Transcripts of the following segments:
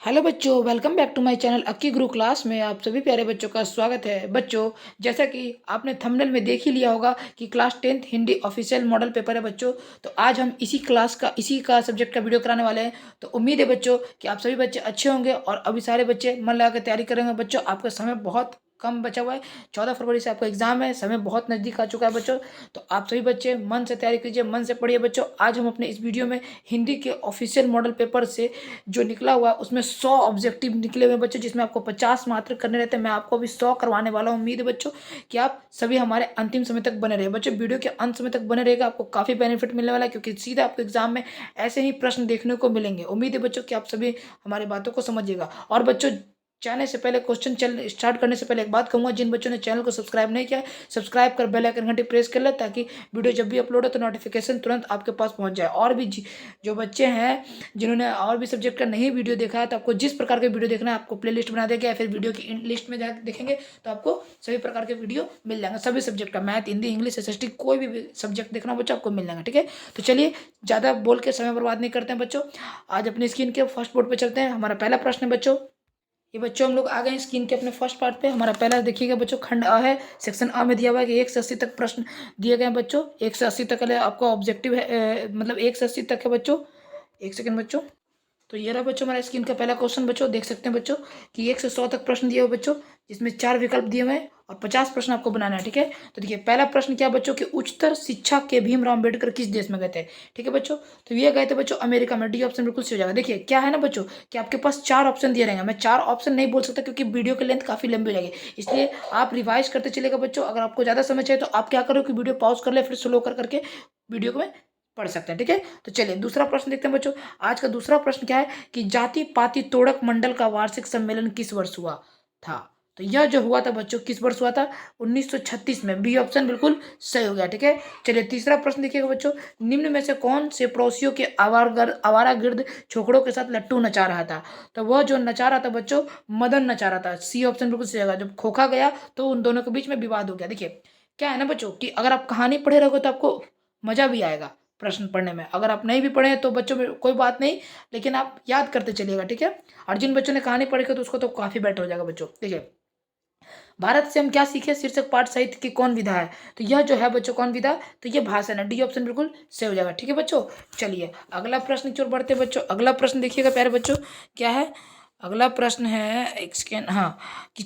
Hello बच्चों, welcome back to my channel Akki Guru class में आप सभी प्यारे बच्चों का स्वागत है। बच्चों, जैसा कि आपने थंबनेल में देख ही लिया होगा कि class 10th Hindi official model paper है बच्चों। तो आज हम इसी का सब्जेक्ट का वीडियो कराने वाले हैं। तो उम्मीद है बच्चों कि आप सभी बच्चे अच्छे होंगे और अभी सारे बच्चे मन लगा कर तैयारी करेंगे। बच्चों, आपका समय बहुत कम बचा हुआ है। 14 फरवरी से आपका एग्जाम है, समय बहुत नज़दीक आ चुका है बच्चों। तो आप सभी बच्चे मन से तैयारी कीजिए, मन से पढ़िए बच्चों। आज हम अपने इस वीडियो में हिंदी के ऑफिशियल मॉडल पेपर से जो निकला हुआ है उसमें 100 ऑब्जेक्टिव निकले हुए हैं बच्चों, जिसमें आपको 50 मात्र करने रहते हैं। मैं आपको अभी 100 करवाने वाला हूँ। उम्मीद है बच्चों कि आप सभी हमारे अंतिम समय तक बने रहे बच्चों। वीडियो के अंत समय तक बने रहेगा, आपको काफ़ी बेनिफिट मिलने वाला है, क्योंकि सीधा आपको एग्जाम में ऐसे ही प्रश्न देखने को मिलेंगे। उम्मीद है बच्चों कि आप सभी हमारी बातों को समझिएगा। और बच्चों, जाने से पहले क्वेश्चन चल स्टार्ट करने से पहले एक बात कहूँगा, जिन बच्चों ने चैनल को सब्सक्राइब नहीं किया, सब्सक्राइब कर बेल आइकन घंटी प्रेस कर ले, ताकि वीडियो जब भी अपलोड हो तो नोटिफिकेशन तुरंत आपके पास पहुंच जाए। और भी जो बच्चे हैं जिन्होंने और भी सब्जेक्ट का नहीं वीडियो देखा है, तो आपको जिस प्रकार के वीडियो देखना है आपको प्लेलिस्ट बना देगा, या फिर वीडियो की लिस्ट में जाकर देखेंगे तो आपको सभी प्रकार के वीडियो मिल जाएंगे। सभी सब्जेक्ट का, मैथ, हिंदी, इंग्लिश, एसएसटी, कोई भी सब्जेक्ट देखना हो बच्चों आपको मिल जाएगा। ठीक है, तो चलिए ज़्यादा बोल के समय बर्बाद नहीं करते हैं बच्चों। आज अपनी स्क्रीन के फर्स्ट बोर्ड पे चलते हैं। हमारा पहला प्रश्न है बच्चों, ये बच्चों हम लोग आ गए हैं स्क्रीन के अपने फर्स्ट पार्ट पे। हमारा पहला देखिएगा बच्चों, खंड अ है। सेक्शन अ में दिया हुआ है कि 1 से 80 तक प्रश्न दिए गए हैं बच्चों। 1 से 80 तक के लिए आपका ऑब्जेक्टिव है, मतलब 1 से 80 तक है बच्चों। एक सेकंड बच्चों। तो ये रहा बच्चों हमारा स्क्रीन का पहला क्वेश्चन बच्चों। देख सकते हैं बच्चों कि 1 से 100 तक प्रश्न दिए हुए बच्चों, जिसमें 4 विकल्प दिए हुए हैं और 50 प्रश्न आपको बनाना है। ठीक है, तो देखिए पहला प्रश्न क्या बच्चों कि उच्चतर शिक्षा के भीमराव अम्बेडकर किस देश में गए थे। ठीक है बच्चों, तो ये गए थे बच्चों अमेरिका में। डी ऑप्शन बिल्कुल सही हो जाएगा। देखिए क्या है ना बच्चों कि आपके पास 4 ऑप्शन दिए रहेंगे। मैं 4 ऑप्शन नहीं बोल सकता क्योंकि वीडियो की लेंथ काफी लंबी हो जाएगी, इसलिए आप रिवाइज करते चलेगा बच्चों। अगर आपको ज्यादा समय चाहिए तो आप क्या करो कि वीडियो पॉज कर ले, फिर स्लो कर करके वीडियो को में पढ़ सकते हैं। ठीक है, तो चलिए दूसरा प्रश्न देखते हैं बच्चों। आज का दूसरा प्रश्न क्या है कि जाति पाति तोड़क मंडल का वार्षिक सम्मेलन किस वर्ष हुआ था। तो यह जो हुआ था बच्चों किस वर्ष हुआ था, 1936 में। बी ऑप्शन बिल्कुल सही हो गया। ठीक है, चलिए तीसरा प्रश्न देखिएगा बच्चों, निम्न में से कौन से पड़ोसियों के आवारा गिर्द छोकड़ों के साथ लट्टू नचा रहा था। तो वह जो नचा रहा था बच्चों, मदन नचा रहा था। सी ऑप्शन बिल्कुल सही होगा। जब खोखा गया तो उन दोनों के बीच में विवाद हो गया। देखिए क्या है ना बच्चों कि अगर आप कहानी पढ़े रहोगे तो आपको मजा भी आएगा प्रश्न पढ़ने में। अगर आप नहीं भी पढ़े हैं तो बच्चों में कोई बात नहीं, लेकिन आप याद करते चलिएगा। ठीक है, और जिन बच्चों ने कहानी पढ़ी है तो उसको तो काफी बेटर हो जाएगा बच्चों। देखिए, भारत से हम क्या सीखे शीर्षक पाठ साहित्य की कौन विधा है। तो यह जो है बच्चों कौन विधा, तो ये भाषण है। डी ऑप्शन बिल्कुल सही हो जाएगा। ठीक है बच्चों, चलिए अगला प्रश्न की ओर बढ़ते हैं बच्चों। अगला प्रश्न देखिएगा प्यारे बच्चों क्या है। अगला प्रश्न है एक सेकेंड, हाँ, कि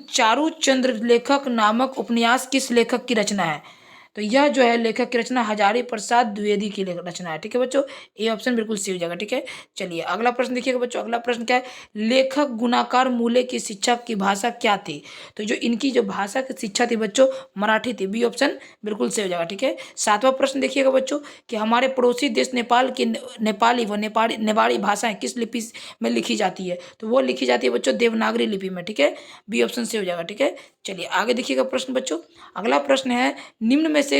चारू चंद्र लेखक नामक उपन्यास किस लेखक की रचना है। तो यह जो है लेखक की रचना हजारी प्रसाद द्विवेदी की रचना है। ठीक है बच्चों, ए ऑप्शन बिल्कुल सही हो जाएगा। ठीक है, चलिए अगला प्रश्न देखिएगा बच्चों। अगला प्रश्न क्या है, लेखक गुणाकार मूल्य की शिक्षा की भाषा क्या थी। तो जो इनकी जो भाषा की शिक्षा थी बच्चों, मराठी थी। बी ऑप्शन बिल्कुल सही हो जाएगा। ठीक है, सातवां प्रश्न देखिएगा बच्चों कि हमारे पड़ोसी देश नेपाल की नेपाली व नेपाली नेवाड़ी भाषाएं किस लिपि में लिखी जाती है। तो वो लिखी जाती है बच्चों देवनागरी लिपि में। ठीक है, बी ऑप्शन सही हो जाएगा। ठीक है, चलिए आगे देखिएगा प्रश्न बच्चों। अगला प्रश्न है, निम्न में से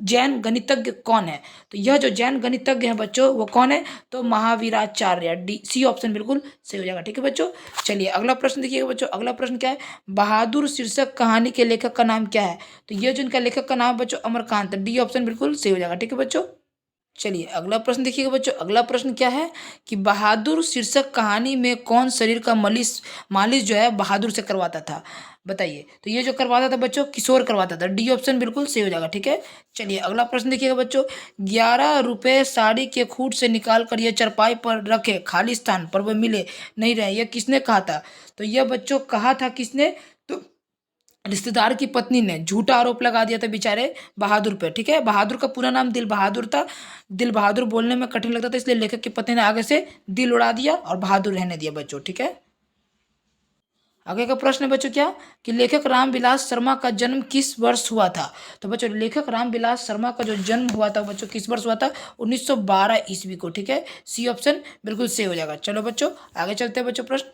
जैन गणितज्ञ कौन है। तो यह जो जैन गणितज्ञ है बच्चों वो कौन है, तो महावीराचार्य। डी सी ऑप्शन बिल्कुल सही हो जाएगा। ठीक है बच्चों, चलिए अगला प्रश्न देखिएगा बच्चों। अगला प्रश्न क्या है, बहादुर शीर्षक कहानी के लेखक का नाम क्या है। तो यह जो इनका लेखक का नाम है बच्चों अमरकांत। डी ऑप्शन बिल्कुल सही हो जाएगा। ठीक है बच्चों, चलिए अगला प्रश्न देखिएगा बच्चों। अगला प्रश्न क्या है कि बहादुर शीर्षक कहानी में कौन शरीर का मालिश जो है बहादुर से करवाता था। बताइए, तो ये जो करवाता था बच्चों किशोर करवाता था। डी ऑप्शन बिल्कुल सही हो जाएगा। ठीक है, चलिए अगला प्रश्न देखिएगा बच्चों, 11 रुपए साड़ी के खूट से निकाल कर यह चरपाई पर रखे, खाली स्थान पर वह मिले नहीं रहे, यह किसने कहा था। तो यह बच्चों कहा था किसने, तो रिश्तेदार की पत्नी ने झूठा आरोप लगा दिया था बेचारे बहादुर पे। ठीक है, बहादुर का पूरा नाम दिल बहादुर था। दिल बहादुर बोलने में कठिन लगता था, इसलिए लेखक की पत्नी ने आगे से दिल उड़ा दिया और बहादुर रहने दिया बच्चों। ठीक है, आगे का प्रश्न है बच्चों क्या कि लेखक रामविलास शर्मा का जन्म किस वर्ष हुआ था। तो बच्चों लेखक रामविलास शर्मा का जो जन्म हुआ था बच्चों किस वर्ष हुआ था, 1912 ईस्वी को। ठीक है, सी ऑप्शन बिल्कुल सही हो जाएगा। चलो बच्चों आगे चलते हैं बच्चों। प्रश्न,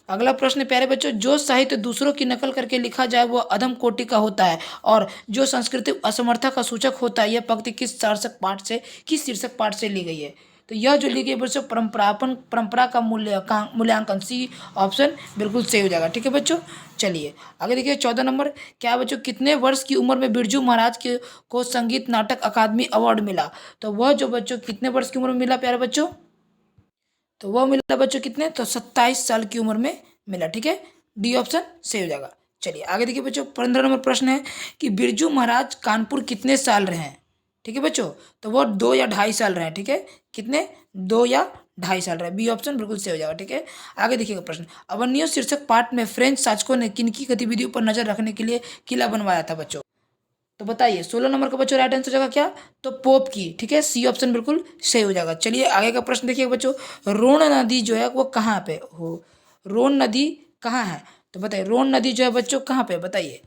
अगला प्रश्न है प्यारे बच्चों, जो साहित्य दूसरों की नकल करके लिखा जाए वह अधम कोटि का होता है, और जो संस्कृति असमर्था का सूचक होता है। यह पंक्ति किस शीर्षक पाठ से ली गई है। तो यह जो ली गई बच्चों परंपरा का मूल्यांकन। सी ऑप्शन बिल्कुल सही हो जाएगा। ठीक है बच्चों, चलिए आगे देखिए 14 नंबर क्या है बच्चों, कितने वर्ष की उम्र में बिरजू महाराज के को संगीत नाटक अकादमी अवार्ड मिला। तो वह जो बच्चों कितने वर्ष की उम्र में मिला प्यारे बच्चों, तो वो मिला बच्चों कितने, तो 27 साल की उम्र में मिला। ठीक है, डी ऑप्शन सही हो जाएगा। चलिए आगे देखिए बच्चों, 15 नंबर प्रश्न है कि बिरजू महाराज कानपुर कितने साल रहे हैं। ठीक है बच्चों, तो वो 2 या 2.5 साल रहे हैं। ठीक है, कितने, 2 या 2.5 साल रहे, बी ऑप्शन बिल्कुल सही हो जाएगा। ठीक है, आगे देखिएगा प्रश्न, अवन्यो शीर्षक पाठ में फ्रेंच शासकों ने किनकी गतिविधियों पर नजर रखने के लिए किला बनवाया था बच्चों। तो बताइए 16 नंबर का बच्चों राइट आंसर हो जाएगा क्या, तो पोप की। ठीक है, सी ऑप्शन बिल्कुल सही हो जाएगा। चलिए आगे का प्रश्न देखिए बच्चों, रोन नदी जो है वो कहाँ पे हो, रोन नदी कहाँ है, तो बताइए रोन नदी जो है बच्चों कहाँ पे, बताइए।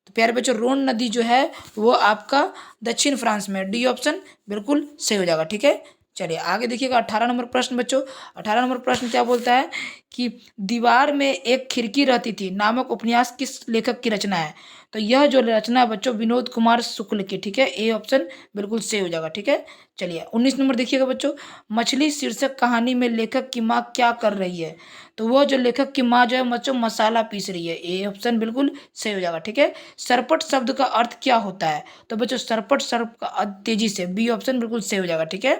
तो प्यारे बच्चों रोन नदी जो है वो आपका दक्षिण फ्रांस में, डी ऑप्शन बिल्कुल सही हो जाएगा। ठीक है, चलिए आगे देखिएगा 18 नंबर प्रश्न बच्चों, 18 नंबर प्रश्न क्या बोलता है कि दीवार में एक खिड़की रहती थी नामक उपन्यास किस लेखक की रचना है। तो यह जो रचना है बच्चों विनोद कुमार शुक्ल की। ठीक है, ए ऑप्शन बिल्कुल सही हो जाएगा। ठीक है, चलिए 19 नंबर देखिएगा बच्चों, मछली शीर्षक कहानी में लेखक की माँ क्या कर रही है। तो वो जो लेखक की माँ जो है बच्चों मसाला पीस रही है, ए ऑप्शन बिल्कुल सही हो जाएगा। ठीक है, सरपट शब्द का अर्थ क्या होता है, तो बच्चों सरपट सर्प का अर्थ तेजी से, बी ऑप्शन बिल्कुल सही हो जाएगा। ठीक है,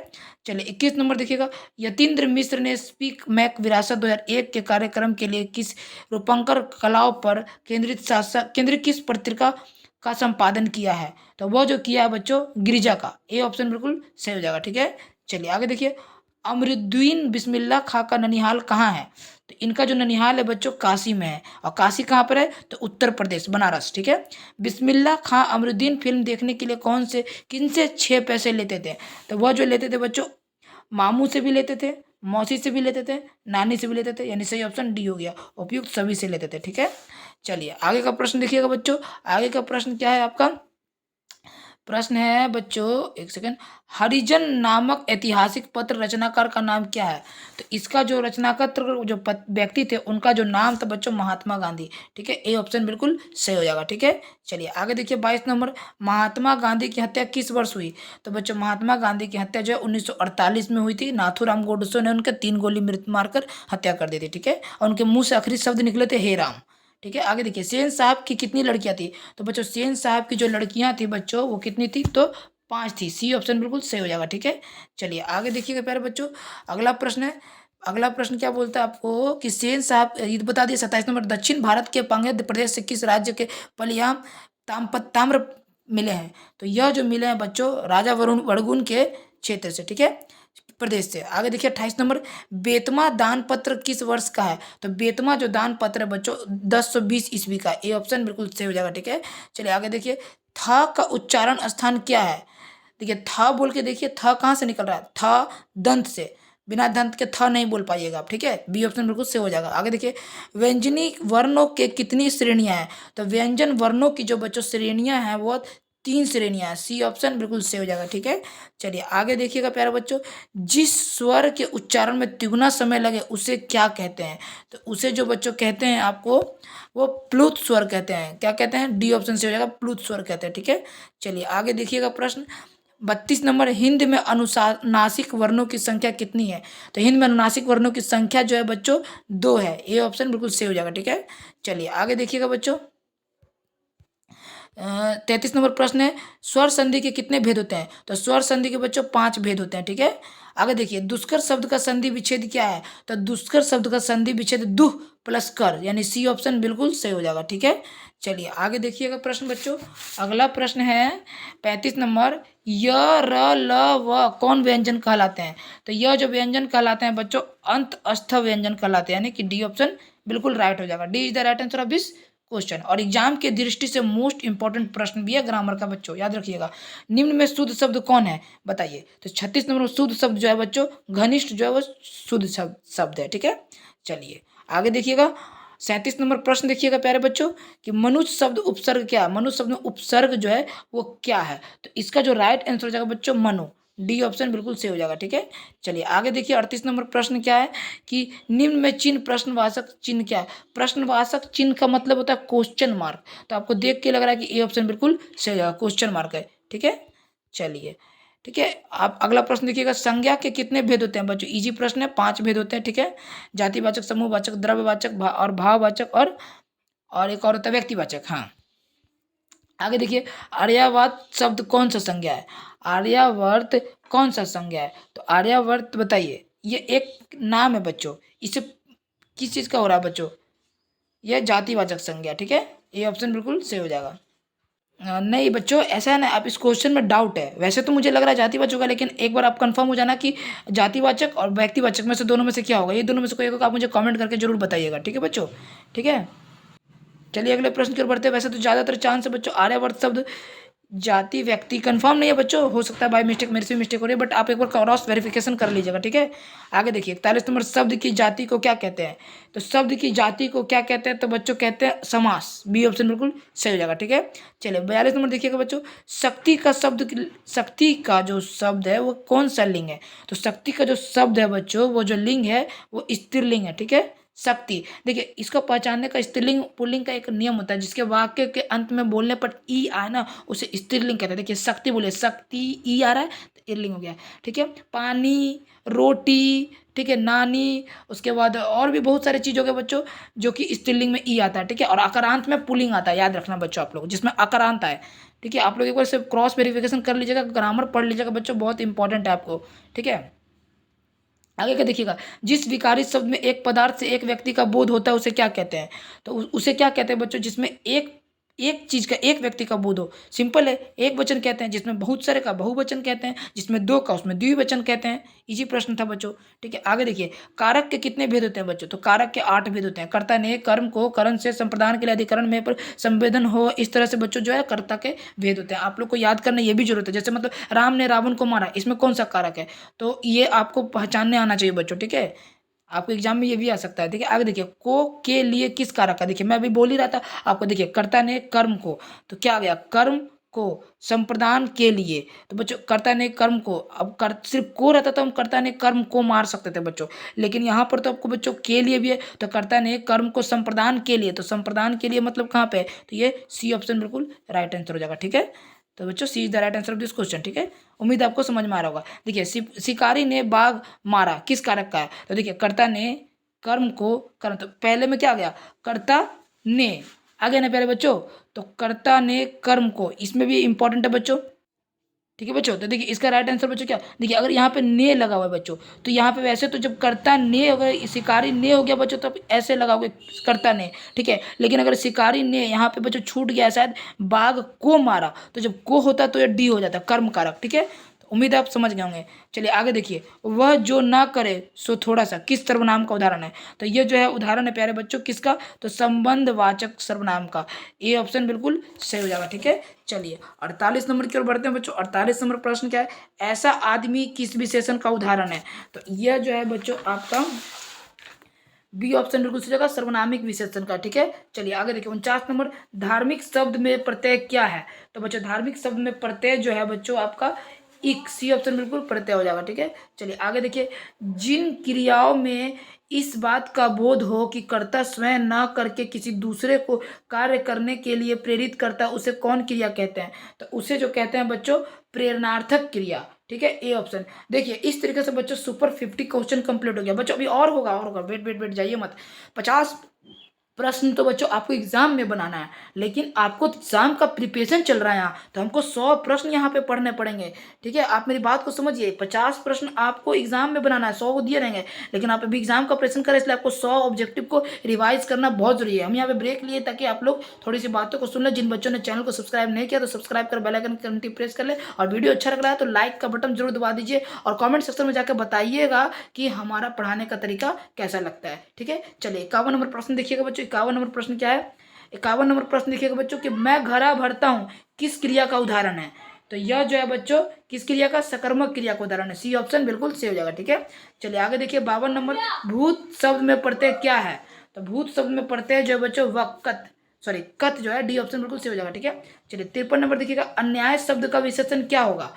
चलिए 21 नंबर देखिएगा, यतीन्द्र मिश्र ने स्पीक मैक विरासत 2001 के कार्यक्रम के लिए किस रूपंकर कलाओं पर केंद्रित किस पत्रिका का संपादन किया है। तो वो जो किया है बच्चों गिरिजा का, ए ऑप्शन बिल्कुल सही हो जाएगा। ठीक है, चलिए आगे देखिए, अमरुद्दीन बिस्मिल्लाह खां का ननिहाल कहाँ है। तो इनका जो ननिहाल है बच्चों काशी में है, और काशी कहाँ पर है, तो उत्तर प्रदेश बनारस। ठीक है, बिस्मिल्लाह खां अमरुद्दीन फिल्म देखने के लिए किन से 6 पैसे लेते थे। तो वह जो लेते थे बच्चों मामू से भी लेते थे, मौसी से भी लेते थे, नानी से भी लेते थे, यानी सही ऑप्शन डी हो गया, उपयुक्त सभी से लेते थे। ठीक है, चलिए आगे का प्रश्न देखिएगा बच्चों, आगे का प्रश्न क्या है आपका, प्रश्न है बच्चों एक सेकंड, हरिजन नामक ऐतिहासिक पत्र रचनाकार का नाम क्या है। तो इसका जो रचनाकार जो व्यक्ति थे उनका जो नाम था बच्चों महात्मा गांधी। ठीक है, ए ऑप्शन बिल्कुल सही हो जाएगा। ठीक है, चलिए आगे देखिए 22 नंबर, महात्मा गांधी की हत्या किस वर्ष हुई। तो बच्चों महात्मा गांधी की हत्या जो है 1948 में हुई थी, नाथूराम गोडसे ने उनके 3 गोली मृत्यु मारकर हत्या कर दी थी। ठीक है, और उनके मुंह से आखिरी शब्द निकले थे हे राम। ठीक है, आगे देखिए सेन साहब की कितनी लड़कियां थी। तो बच्चों सेन साहब की जो लड़कियां थी बच्चों वो कितनी थी, तो 5 थी, सी ऑप्शन बिल्कुल सही हो जाएगा। ठीक है, चलिए आगे देखिएगा प्यारे बच्चों, अगला प्रश्न है, अगला प्रश्न क्या बोलता है आपको कि सेन साहब ये तो बता दिए। 27 नंबर, दक्षिण भारत के मध्य प्रदेश से किस राज्य के पलियाम ताम्र मिले हैं। तो यह जो मिले हैं बच्चों राजा वरुण वड़गुन के क्षेत्र से। ठीक है, प्रदेश से। आगे देखिए 28 नंबर, बेतमा दान पत्र किस वर्ष का है। तो बेतमा जो दान पत्र है बच्चों 1020 ईस्वी का, ए ऑप्शन बिल्कुल सही हो जाएगा। ठीक है, चलिए आगे देखिए, था का उच्चारण स्थान क्या है। देखिए था बोल के देखिए, था कहाँ से निकल रहा है, था दंत से, बिना दंत के था नहीं बोल पाइएगा आप। ठीक है, बी ऑप्शन बिल्कुल सही हो जाएगा। आगे देखिए, व्यंजनी वर्णों के कितनी श्रेणियां हैं। तो व्यंजन वर्णों की जो बच्चों श्रेणियां हैं वो 3 श्रेणियां हैं, सी ऑप्शन बिल्कुल सही हो जाएगा। ठीक है, चलिए आगे देखिएगा प्यारे बच्चों, जिस स्वर के उच्चारण में तिगुना समय लगे उसे क्या कहते हैं। तो उसे जो बच्चों कहते हैं आपको वो प्लुत स्वर कहते हैं। क्या कहते हैं, डी ऑप्शन से हो जाएगा, प्लुत स्वर कहते हैं। ठीक है, चलिए आगे देखिएगा प्रश्न 32 नंबर, हिंद में अनुनासिक वर्णों की संख्या कितनी है। तो हिंद में अनुनासिक वर्णों की संख्या जो है बच्चों 2 है, ए ऑप्शन बिल्कुल सही हो जाएगा। ठीक है, चलिए आगे देखिएगा बच्चों, 33 नंबर प्रश्न है, स्वर संधि के कितने भेद होते हैं। तो स्वर संधि के बच्चों 5 भेद होते हैं। ठीक है, आगे देखिए, दुष्कर शब्द का संधि विच्छेद क्या है। तो दुष्कर शब्द का संधि विच्छेद दुह प्लस कर, यानी सी ऑप्शन बिल्कुल सही हो जाएगा। ठीक है, चलिए आगे देखिएगा प्रश्न बच्चों, अगला प्रश्न है 35 नंबर, य र ल व कौन व्यंजन कहलाते हैं। तो यह जो व्यंजन कहलाते हैं बच्चों अंत अस्थ व्यंजन कहलाते हैं, यानी कि डी ऑप्शन बिल्कुल राइट हो जाएगा। D is the right answer of this question. और एग्जाम के दृष्टि से मोस्ट इंपॉर्टेंट प्रश्न भी है ग्रामर का बच्चों, याद रखिएगा। निम्न में शुद्ध शब्द कौन है बताइए। तो 36 नंबर में शुद्ध शब्द जो है बच्चों घनिष्ठ जो है वो शुद्ध शब्द है। ठीक है, चलिए आगे देखिएगा 37 नंबर प्रश्न देखिएगा प्यारे बच्चों कि मनुष्य शब्द उपसर्ग क्या है। मनुष्य शब्द में उपसर्ग जो है वो क्या है। तो इसका जो राइट आंसर हो जाएगा बच्चों मनु, डी ऑप्शन बिल्कुल सही हो जाएगा। ठीक है, चलिए आगे देखिए 38 नंबर प्रश्न क्या है कि निम्न में चिन्ह प्रश्नवाचक चिन्ह क्या है। प्रश्नवाचक चिन्ह का मतलब होता है क्वेश्चन मार्क। तो आपको देख के लग रहा है कि ए ऑप्शन बिल्कुल सही हो जाएगा, क्वेश्चन मार्क है। ठीक है, चलिए ठीक है, आप अगला प्रश्न देखिएगा, संज्ञा के कितने भेद होते हैं बच्चों। इजी प्रश्न है, 5 भेद होते हैं। ठीक है, जातिवाचक, समूहवाचक, द्रव्यवाचक और भाववाचक और एक और होता है व्यक्तिवाचक। हाँ, आगे देखिए, आर्यावर्त शब्द कौन सा संज्ञा है। आर्यावर्त कौन सा संज्ञा है। तो आर्यावर्त बताइए, ये एक नाम है बच्चों, इससे किस चीज़ का हो रहा है बच्चों, यह जातिवाचक संज्ञा, ठीक है। ये ऑप्शन बिल्कुल सही हो जाएगा। नहीं बच्चों, ऐसा है ना, आप इस क्वेश्चन में डाउट है, वैसे तो मुझे लग रहा है जातिवाचक होगा, लेकिन एक बार आप कंफर्म हो जाना कि जातिवाचक और व्यक्तिवाचक में से दोनों में से क्या होगा, ये दोनों में से कोई एक होगा, आप मुझे कमेंट करके जरूर बताइएगा, ठीक है बच्चों। ठीक है, चलिए अगले प्रश्न की ओर बढ़ते हैं। वैसे तो ज़्यादातर चांस है बच्चों आर्यवर्त शब्द जाति व्यक्ति कंफर्म नहीं है बच्चों, हो सकता है बाय मिस्टेक मेरे से भी मिस्टेक हो रही है, बट आप एक बार क्रॉस वेरिफिकेशन कर लीजिएगा, ठीक है। आगे देखिए 41 नंबर, शब्द की जाति को क्या कहते हैं। तो शब्द की जाति को क्या कहते हैं, तो बच्चों कहते हैं समास, बी ऑप्शन बिल्कुल सही हो जाएगा, ठीक है। चलिए 42 नंबर देखिएगा बच्चों, शक्ति का शक्ति का जो शब्द है वो कौन सा लिंग है। तो शक्ति का जो शब्द है बच्चों, वो जो लिंग है वो स्त्रीलिंग है, ठीक है। शक्ति, देखिए इसको पहचानने का स्त्रीलिंग पुल्लिंग का एक नियम होता है, जिसके वाक्य के अंत में बोलने पर ई आए ना, उसे स्त्रीलिंग कहते हैं। देखिए शक्ति बोले, शक्ति ई आ रहा है तो स्त्रीलिंग हो गया, ठीक है। पानी, रोटी, ठीक है, नानी, उसके बाद और भी बहुत सारे चीज़ हो गए बच्चों जो कि स्त्रीलिंग में ई आता है, ठीक है। और अकारांत में पुल्लिंग आता है, याद रखना बच्चों आप लोग, जिसमें अकारांत आए, ठीक है। आप लोग एक बार से क्रॉस वेरिफिकेशन कर लीजिएगा, ग्रामर पढ़ लीजिएगा बच्चों, बहुत इंपॉर्टेंट है आपको, ठीक है। आगे क्या देखिएगा, जिस विकारी शब्द में एक पदार्थ से एक व्यक्ति का बोध होता है उसे क्या कहते हैं। तो उसे क्या कहते हैं बच्चों, जिसमें एक एक चीज का एक व्यक्ति का बोध हो। सिंपल है, एक वचन कहते हैं, जिसमें बहुत सारे का बहुवचन कहते हैं, जिसमें दो का उसमें द्विवचन कहते हैं। इजी प्रश्न था बच्चों, ठीक है। आगे देखिए, कारक के कितने भेद होते हैं बच्चों। तो कारक के 8 भेद होते हैं। कर्ता ने कर्म को करण से संप्रदान के लिए अधिकरण में पर संवेदन हो, इस तरह से बच्चों जो है कर्ता के भेद होते हैं। आप लोग को याद करना ये भी जरूरत है। जैसे मतलब राम ने रावण को मारा, इसमें कौन सा कारक है, तो ये आपको पहचानने आना चाहिए बच्चों, ठीक है। आपको एग्जाम में ये भी आ सकता है। देखिए आगे देखिए, को के लिए किस कारक का, देखिए मैं अभी बोल ही रहा था आपको। देखिए कर्ता ने कर्म को, तो क्या आ गया, कर्म को संप्रदान के लिए। तो बच्चों कर्ता ने कर्म को, अब कर सिर्फ को रहता तो हम कर्ता ने कर्म को मार सकते थे बच्चों, लेकिन यहाँ पर तो आपको बच्चों के लिए भी है। तो कर्ता ने कर्म को संप्रदान के लिए, तो संप्रदान के लिए मतलब कहाँ पे है, तो ये सी ऑप्शन बिल्कुल राइट आंसर हो जाएगा, ठीक है। तो बच्चों C is the right answer of this question, ठीक है। उम्मीद आपको समझ में आ रहा होगा। देखिए शिकारी ने बाघ मारा, किस कारक का है। तो देखिए कर्ता ने कर्म को कर्म, तो पहले में क्या आ गया, कर्ता ने आ गया ना प्यारे बच्चों। तो कर्ता ने कर्म को, इसमें भी इंपॉर्टेंट है बच्चों, ठीक है बच्चों। तो देखिए इसका राइट आंसर बच्चों क्या, देखिए अगर यहाँ पे ने लगा हुआ है बच्चों, तो यहाँ पे वैसे तो जब कर्ता ने, अगर शिकारी ने हो गया बच्चों, तो आप ऐसे लगाओगे कर्ता ने, ठीक है। लेकिन अगर शिकारी ने यहाँ पे बच्चों छूट गया शायद, बाघ को मारा, तो जब को होता तो ये डी हो जाता, कर्म कारक, ठीक है। तो उम्मीद है आप समझ गए होंगे। चलिए आगे देखिए, वह जो ना करे सो थोड़ा सा, किस सर्वनाम का उदाहरण है। तो ये जो है उदाहरण है प्यारे बच्चों किसका, तो संबंधवाचक सर्वनाम का। ये ऑप्शन बिल्कुल सही हो जाएगा, ठीक है। चलिए 48 नंबर की ओर बढ़ते हैं बच्चों। 48 नंबर प्रश्न क्या है, ऐसा आदमी किस विशेषण का उदाहरण है। तो यह जो है बच्चों आपका बी ऑप्शन बिल्कुल सही जगह, सर्वनामिक विशेषण का, ठीक है। चलिए आगे देखिए 49 नंबर, धार्मिक शब्द में प्रत्यय क्या है। तो बच्चों धार्मिक शब्द में प्रत्यय जो है बच्चों आपका इक, सी ऑप्शन बिल्कुल प्रत्यय हो जाएगा, ठीक है। चलिए आगे देखिए, जिन क्रियाओं में इस बात का बोध हो कि कर्ता स्वयं ना करके किसी दूसरे को कार्य करने के लिए प्रेरित करता है, उसे कौन क्रिया कहते हैं। तो उसे जो कहते हैं बच्चों प्रेरणार्थक क्रिया, ठीक है, ए ऑप्शन। देखिए इस तरीके से बच्चों सुपर 50 क्वेश्चन कंप्लीट हो गया बच्चों। अभी और होगा, और होगा, वेट वेट वेट जाइए मत। 50 प्रश्न तो बच्चों आपको एग्जाम में बनाना है, लेकिन आपको एग्जाम का प्रिपरेशन चल रहा है यहाँ, तो हमको 100 प्रश्न यहाँ पे पढ़ने पड़ेंगे, ठीक है। आप मेरी बात को समझिए, 50 प्रश्न आपको एग्जाम में बनाना है, 100 को दिए रहेंगे, लेकिन आप अभी एग्जाम का प्रिपरेशन करें, इसलिए आपको 100 ऑब्जेक्टिव को रिवाइज करना बहुत जरूरी है। हम यहाँ पे ब्रेक लिए ताकि आप लोग थोड़ी सी बातों को सुन ले। जिन बच्चों ने चैनल को सब्सक्राइब नहीं किया तो सब्सक्राइब कर बेल आइकन घंटी प्रेस कर ले, और वीडियो अच्छा लग रहा है तो लाइक का बटन जरूर दबा दीजिए, और कमेंट सेक्शन में जाकर बताइएगा कि हमारा पढ़ाने का तरीका कैसा लगता है, ठीक है। चलिए 51 नंबर प्रश्न देखिएगा बच्चों। 51 नंबर प्रश्न क्या है, 51 नंबर प्रश्न देखिएगा बच्चों कि मैं घड़ा भरता हूं किस क्रिया का उदाहरण है। तो यह जो है बच्चों किस क्रिया का, सकर्मक क्रिया का उदाहरण है, सी ऑप्शन बिल्कुल सही हो जाएगा, ठीक है। चलिए आगे देखिए 52 नंबर, भूत शब्द में प्रत्यय क्या है। तो भूत शब्द में प्रत्यय जो है बच्चों वक्त, सॉरी कत जो है, डी ऑप्शन बिल्कुल सही हो जाएगा, ठीक है। चलिए 53 नंबर देखिएगा, अन्याय शब्द का विशेषण क्या होगा,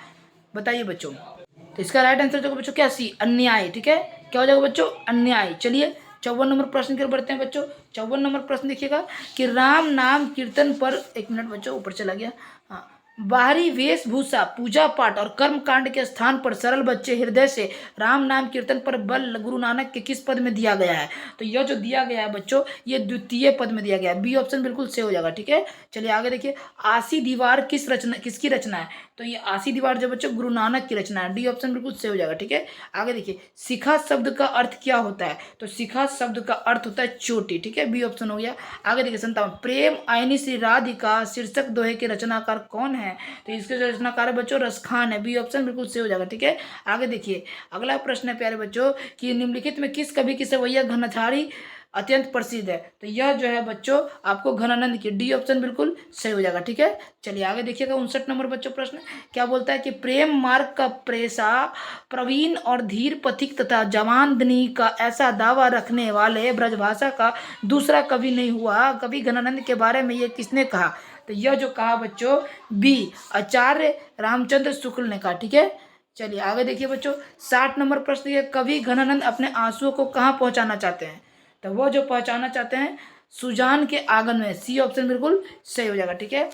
बताइए बच्चों। तो इसका राइट आंसर जो बच्चों क्या, सी अन्याय, ठीक है। क्या हो जाएगा बच्चों, अन्याय। चलिए 54 नंबर प्रश्न की ओर बढ़ते हैं बच्चों। 54 नंबर प्रश्न देखिएगा कि राम नाम कीर्तन पर, एक मिनट बच्चों ऊपर चला गया, हाँ, बाहरी वेशभूषा, पूजा पाठ और कर्म कांड के स्थान पर सरल बच्चे हृदय से राम नाम कीर्तन पर बल गुरु नानक के किस पद में दिया गया है? तो यह जो दिया गया है बच्चों, ये द्वितीय पद में दिया गया है। बी ऑप्शन बिल्कुल सही हो जाएगा। ठीक है, चलिए आगे देखिए। आसी दीवार किसकी रचना है? तो ये आसी दीवार जो बच्चों गुरु नानक की रचना है। डी ऑप्शन बिल्कुल सही हो जाएगा। ठीक है, आगे देखिए। शिखा शब्द का अर्थ क्या होता है? तो शिखा शब्द का अर्थ होता है चोटी। ठीक है, बी ऑप्शन हो गया। आगे देखिए 57, प्रेम आईनी श्री राधिका शीर्षक दोहे के रचनाकार कौन है? तो इसके जो रचनाकार है बच्चों रसखान है। बी ऑप्शन बिल्कुल सही हो जाएगा। ठीक है, आगे देखिए। अगला प्रश्न है प्यारे बच्चों कि निम्नलिखित में किस कवि की सवैया घनश्यारी अत्यंत प्रसिद्ध है? तो यह जो है बच्चों आपको घनानंद की। डी ऑप्शन बिल्कुल सही हो जाएगा। ठीक है, चलिए आगे देखिएगा। 59 नंबर बच्चों प्रश्न क्या बोलता है कि प्रेम मार्ग का प्रेसा प्रवीण और धीर पथिक तथा जवानदनी का ऐसा दावा रखने वाले ब्रजभाषा का दूसरा कवि नहीं हुआ। कवि घनानंद के बारे में ये किसने कहा? तो यह जो कहा बच्चों बी आचार्य रामचंद्र शुक्ल ने कहा। ठीक है, चलिए आगे देखिए बच्चों। 60 नंबर प्रश्न ये कवि घनानंद अपने आंसुओं को कहाँ पहुंचाना चाहते हैं? तो वो जो पहुंचाना चाहते हैं सुजान के आंगन में। सी ऑप्शन बिल्कुल सही हो जाएगा। ठीक है,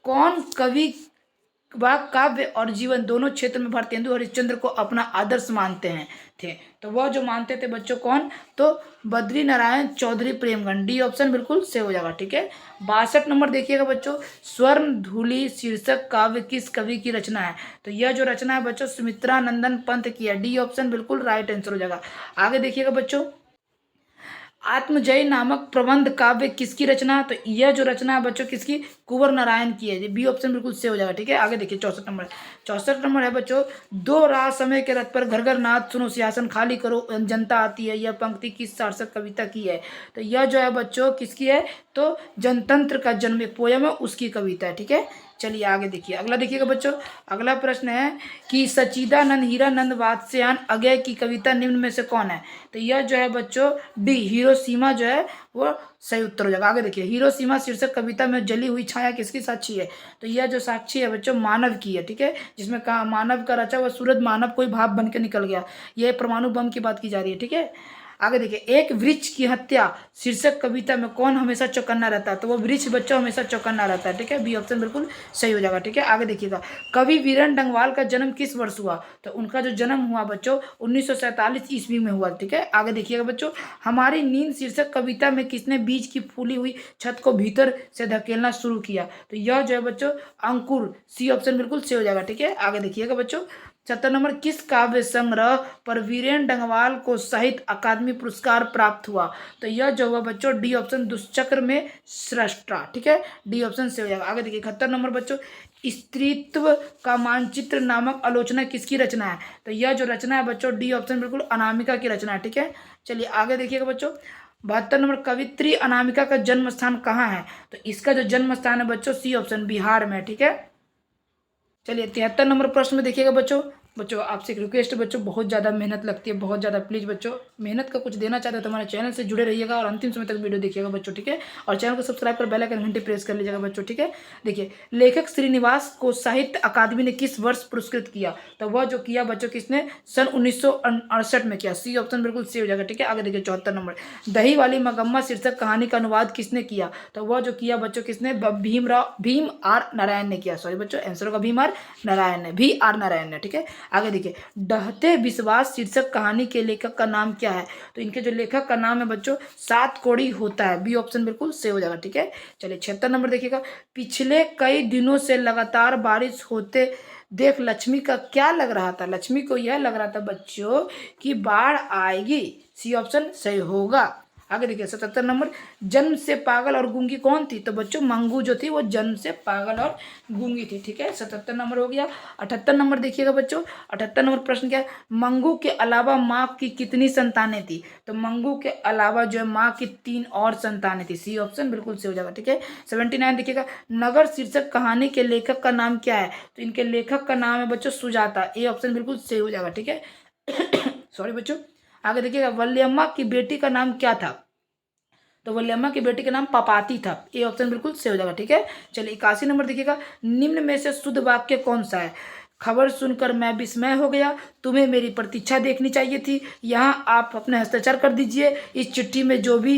कौन कवि वह काव्य और जीवन दोनों क्षेत्र में भारतेंदु हरिश्चंद्र को अपना आदर्श मानते हैं थे? तो वह जो मानते थे बच्चों कौन? तो बद्री नारायण चौधरी प्रेमगढ़। डी ऑप्शन बिल्कुल सही हो जाएगा। ठीक है, 62 नंबर देखिएगा बच्चों। स्वर्ण धूलि शीर्षक काव्य किस कवि की रचना है? तो यह जो रचना है बच्चों सुमित्रा नंदन पंत की है। डी ऑप्शन बिल्कुल राइट आंसर हो जाएगा। आगे देखिएगा बच्चों। आत्मजयी नामक प्रबंध काव्य किसकी रचना? तो यह जो रचना है बच्चों किसकी? कुंवर नारायण की है। बी ऑप्शन बिल्कुल सही हो जाएगा। ठीक है, आगे देखिए 64 नंबर। 64 नंबर है बच्चों। दो राह समय के रथ पर घर घर नाथ सुनो सिंहासन खाली करो जनता आती है। यह पंक्ति किस सार्थक कविता की है? तो यह जो है बच्चों किसकी है? तो जनतंत्र का जन्म एक पोयम है उसकी कविता है। ठीक है, चलिए आगे देखिए। अगला देखिएगा बच्चों। अगला प्रश्न है कि सच्चिदानंद हीरानंद वात्स्यायन अगेय की कविता निम्न में से कौन है? तो यह जो है बच्चों डी हिरोशिमा जो है वो सही उत्तर हो जाएगा। आगे देखिए। हिरोशिमा शीर्षक कविता में जली हुई छाया किसकी साक्षी है? तो यह जो साक्षी है बच्चों मानव की है। ठीक है, जिसमें कहा मानव का रचा हुआ सूरज मानव कोई भाप बन के निकल गया। यह परमाणु बम की बात की जा रही है। ठीक है, आगे देखिए। एक वृक्ष की हत्या शीर्षक कविता में कौन हमेशा चौकन्ना रहता है? तो वो वृक्ष बच्चों हमेशा चौकन्ना रहता है। ठीक है, बी ऑप्शन बिल्कुल सही हो जाएगा। ठीक है, आगे देखिएगा। कवि वीरेन डंगवाल का जन्म किस वर्ष हुआ? तो उनका जो जन्म हुआ बच्चों 1947 ईस्वी में हुआ। ठीक है, आगे देखिएगा बच्चों। हमारी नींद शीर्षक कविता में किसने बीज की फूली हुई छत को भीतर से धकेलना शुरू किया? तो यह जो है बच्चों अंकुर। सी ऑप्शन बिल्कुल सही हो जाएगा। ठीक है, आगे देखिएगा बच्चों। 70 नंबर किस काव्य संग्रह पर वीरेन डंगवाल को साहित्य अकादमी पुरस्कार प्राप्त हुआ? तो यह जो हुआ बच्चों डी ऑप्शन दुष्चक्र में सृष्टा। ठीक है, डी ऑप्शन से हो जाएगा। आगे देखिए 71 नंबर बच्चों। स्त्रीत्व का मानचित्र नामक आलोचना किसकी रचना है? तो यह जो रचना है बच्चों डी ऑप्शन बिल्कुल अनामिका की रचना है। ठीक है, चलिए आगे देखिएगा बच्चों। 72 नंबर कवित्री अनामिका का जन्म स्थान कहाँ है? तो इसका जो जन्म स्थान है बच्चों सी ऑप्शन बिहार में। ठीक है, चलिए 73 नंबर प्रश्न में देखिएगा बच्चों। बच्चों आपसे एक रिक्वेस्ट है बच्चों, बहुत ज़्यादा मेहनत लगती है, बहुत ज़्यादा प्लीज़ बच्चों मेहनत का कुछ देना चाहते हैं तो हमारे चैनल से जुड़े रहिएगा और अंतिम समय तक वीडियो देखिएगा बच्चों। ठीक है, और चैनल को सब्सक्राइब कर बेल आइकन घंटी प्रेस कर लीजिएगा बच्चों। ठीक है, देखिए लेखक श्रीनिवास को साहित्य अकादमी ने किस वर्ष पुरस्कृत किया? तो वह जो किया बच्चों किसने? सन 1968 में किया। सी ऑप्शन बिल्कुल सही हो जाएगा। ठीक है, आगे देखिए 74 नंबर। दही वाली मगम्मा शीर्षक कहानी का अनुवाद किसने किया? तो वह जो किया बच्चों किसने? भीम आर नारायण ने किया। सॉरी बच्चों, आंसर होगा भीम आर नारायण ने, भी आर नारायण ने। ठीक है, आगे देखिए। डहते विश्वास शीर्षक कहानी के लेखक का नाम क्या है? तो इनके जो लेखक का नाम है बच्चों सात कोड़ी होता है। बी ऑप्शन बिल्कुल सही हो जाएगा। ठीक है, चलिए 76 नंबर देखिएगा। पिछले कई दिनों से लगातार बारिश होते देख लक्ष्मी का क्या लग रहा था? लक्ष्मी को यह लग रहा था बच्चों कि बाढ़ आएगी। सी ऑप्शन सही होगा। आगे देखिए 77 नंबर। जन्म से पागल और गूंगी कौन थी? तो बच्चों मंगू जो थी वो जन्म से पागल और गूंगी थी। ठीक है, 77 नंबर हो गया। 78 नंबर देखिएगा बच्चों। 78 नंबर प्रश्न क्या है? मंगू के अलावा माँ की कितनी संतानें थी? तो मंगू के अलावा जो है माँ की 3 और संतानें थी। सी ऑप्शन बिल्कुल सही हो जाएगा। ठीक है, 79 देखिएगा। नगर शीर्षक कहानी के लेखक का नाम क्या है? तो इनके लेखक का नाम है बच्चों सुजाता। ए ऑप्शन बिल्कुल सही हो जाएगा। ठीक है, सॉरी बच्चों। आगे देखिएगा। वल्लियम्मा की बेटी का नाम क्या था? तो वल्लियम्मा की बेटी का नाम पापाती था। ये ऑप्शन बिल्कुल सही हो जाएगा। ठीक है, चलिए 81 नंबर देखिएगा। निम्न में से शुद्ध वाक्य कौन सा है? खबर सुनकर मैं विस्मय हो गया, तुम्हें मेरी प्रतीक्षा देखनी चाहिए थी, यहाँ आप अपने हस्ताक्षर कर दीजिए, इस चिट्ठी में जो भी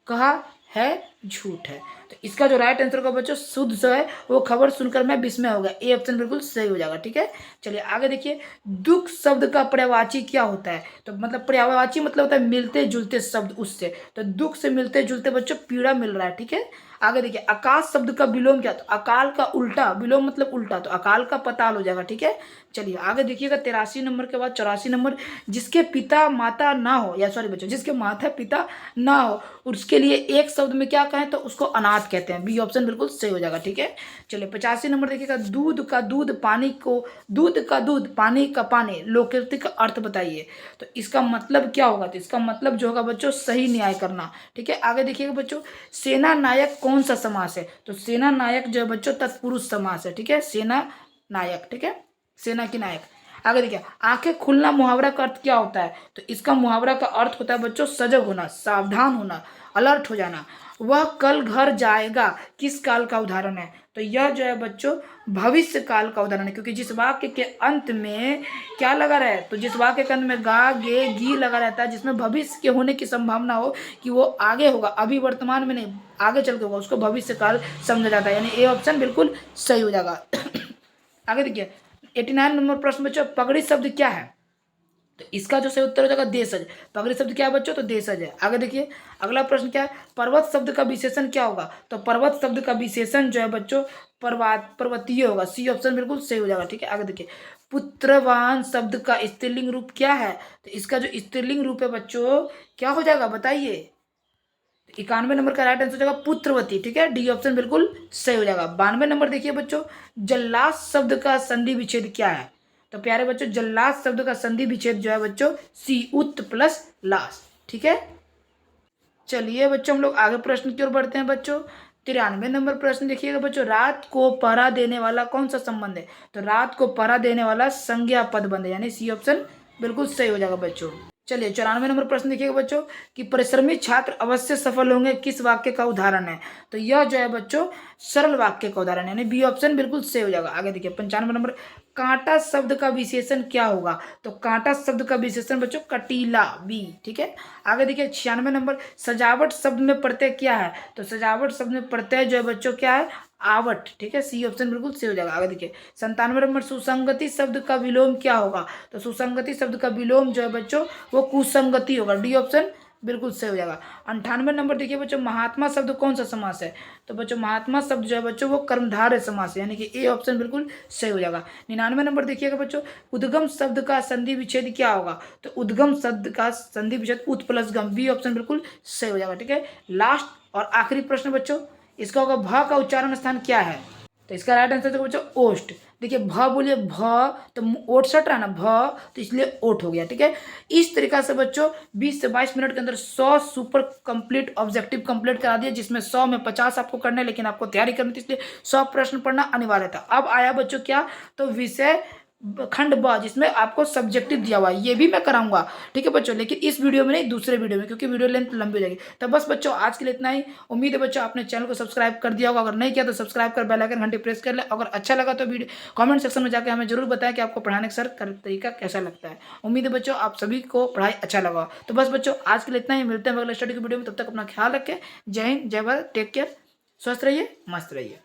कहा है झूठ है। तो इसका जो राइट आंसर होगा बच्चों, शुद्ध जो है वो खबर सुनकर मैं विस्मय हो गया, ए ऑप्शन बिल्कुल सही हो जाएगा। ठीक है, चलिए आगे देखिए, दुख शब्द का पर्यायवाची क्या होता है? तो मतलब पर्यायवाची मतलब होता है मिलते जुलते शब्द उससे, तो दुख से मिलते जुलते बच्चों पीड़ा मिल रहा है। ठीक है, आगे देखिए, आकाश शब्द का विलोम क्या? तो अकाल का उल्टा, विलोम मतलब उल्टा, तो अकाल का पताल हो जाएगा। ठीक है, चलिए आगे देखिएगा, 83 नंबर के बाद 84 नंबर, जिसके पिता माता ना हो, या सॉरी बच्चों, जिसके माता पिता ना हो उसके लिए एक शब्द में क्या कहें? तो उसको अनाथ कहते हैं। बी ऑप्शन बिल्कुल सही हो जाएगा। ठीक है, चलिए 85 नंबर देखिएगा, दूध का दूध पानी को, दूध का दूध पानी का पानी, लोकोक्ति का अर्थ बताइए। तो इसका मतलब क्या होगा? तो इसका मतलब जो होगा बच्चों, सही न्याय करना। ठीक है, आगे देखिएगा बच्चों, सेना नायक कौन सा समास है? तो सेना नायक जो है बच्चों तत्पुरुष समास है। ठीक है, सेना नायक, ठीक है, सेना की नायक। आगे देखिए, आंखें खुलना मुहावरा का अर्थ क्या होता है? तो इसका मुहावरा का अर्थ होता है बच्चों सजग होना, सावधान होना, अलर्ट हो जाना। वह कल घर जाएगा किस काल का उदाहरण है? तो यह जो है बच्चों भविष्य काल का उदाहरण है, क्योंकि जिस वाक्य के अंत में क्या लगा रहा है? तो जिस वाक्य के अंत में गा गे गी लगा रहता है, जिसमें भविष्य के होने की संभावना हो कि वो आगे होगा, अभी वर्तमान में नहीं आगे चल के होगा, उसको भविष्य काल समझा जाता है। यानी ए ऑप्शन बिल्कुल सही हो जाएगा। आगे देखिए, 89 नंबर प्रश्न बच्चों, पगड़ी शब्द क्या है? तो इसका जो सही उत्तर हो जाएगा देशज। पगड़ी शब्द क्या है बच्चों? तो देशज है। आगे देखिए, अगला प्रश्न क्या है? पर्वत शब्द का विशेषण क्या होगा? तो पर्वत शब्द का विशेषण जो है बच्चों पर्वतीय होगा। सी ऑप्शन बिल्कुल सही हो जाएगा। ठीक है, आगे देखिए, पुत्रवान शब्द का स्त्रीलिंग रूप क्या है? तो इसका जो स्त्रीलिंग रूप है बच्चों क्या हो जाएगा बताइए? 91 नंबर का राइट आंसर हो जाएगा पुत्रवती। ठीक है, डी ऑप्शन बिल्कुल सही हो जाएगा। 92 नंबर देखिए बच्चों, जल्लाद शब्द का संधि विच्छेद क्या है? तो प्यारे बच्चों, जल्लाद शब्द का संधि विच्छेद जो है बच्चों सी उत प्लस लास। ठीक है, चलिए बच्चों हम लोग आगे प्रश्न की ओर बढ़ते हैं बच्चों। 93 नंबर प्रश्न देखिएगा बच्चों, रात को पहरा देने वाला कौन सा संबंध है? तो रात को पहरा देने वाला संज्ञा पद बंध है, यानी सी ऑप्शन बिल्कुल सही हो जाएगा बच्चों। चलिए 94 नंबर प्रश्न देखिएगा बच्चों, कि परिश्रमी छात्र अवश्य सफल होंगे किस वाक्य का उदाहरण है? तो यह जो है बच्चों सरल वाक्य का उदाहरण है, यानी बी ऑप्शन बिल्कुल सही हो जाएगा। आगे देखिए 95 नंबर, कांटा शब्द का विशेषण क्या होगा? तो कांटा शब्द का विशेषण बच्चों कटीला, बी। ठीक है, आगे देखिए 96 नंबर, सजावट शब्द में प्रत्यय क्या है? तो सजावट शब्द में प्रत्यय जो है बच्चों क्या है? आवट। ठीक है, सी ऑप्शन बिल्कुल सही हो जाएगा। आगे देखिए 97 नंबर, सुसंगति शब्द का विलोम क्या होगा? तो सुसंगति शब्द का विलोम जो है बच्चों वो कुसंगति होगा। डी ऑप्शन बिल्कुल सही हो जाएगा। 98 नंबर देखिए बच्चों, महात्मा शब्द कौन सा समास है? तो बच्चों महात्मा शब्द जो है बच्चों वो कर्मधारय समास है, यानी कि ए ऑप्शन बिल्कुल सही हो जाएगा। 99 नंबर देखिएगा बच्चों, उद्गम शब्द का संधि विच्छेद क्या होगा? तो उद्गम शब्द का संधि विच्छेद उत प्लस गम, बी ऑप्शन बिल्कुल सही हो जाएगा। ठीक है, लास्ट और आखिरी प्रश्न बच्चों, इसका होगा भ का उच्चारण स्थान क्या है? तो इसका राइट आंसर देखो बच्चों ओस्ट। देखिए भ बोलिए भ, तो ओट सट रहा ना भ, तो इसलिए ओट हो गया। ठीक है, इस तरीका से बच्चों 20 से 22 मिनट के अंदर 100 सुपर कंप्लीट ऑब्जेक्टिव कंप्लीट करा दिया, जिसमें 100 में 50 आपको करना है, लेकिन आपको तैयारी करनी थी इसलिए 100 प्रश्न पढ़ना अनिवार्य था। अब आया बच्चों क्या? तो विषय खंड ब, जिसमें आपको सब्जेक्टिव दिया हुआ है, ये भी मैं कराऊंगा। ठीक है बच्चों, लेकिन इस वीडियो में नहीं, दूसरे वीडियो में, क्योंकि वीडियो लेंथ लंबी हो जाएगी। तो बस बच्चों आज के लिए इतना ही। उम्मीद है बच्चों आपने चैनल को सब्सक्राइब कर दिया होगा, अगर नहीं किया तो सब्सक्राइब कर बेल आइकन घंटी प्रेस कर ले। अगर अच्छा लगा तो वीडियो कमेंट सेक्शन में जाकर हमें जरूर बताएं कि आपको पढ़ाने का सर तरीका कैसा लगता है। उम्मीद है बच्चों आप सभी को पढ़ाई अच्छा लगा। तो बस बच्चों आज के लिए इतना ही, मिलते हैं अगले स्टडी की वीडियो में, तब तक अपना ख्याल रखें। जय हिंद, जय भारत, टेक केयर, स्वस्थ रहिए, मस्त रहिए।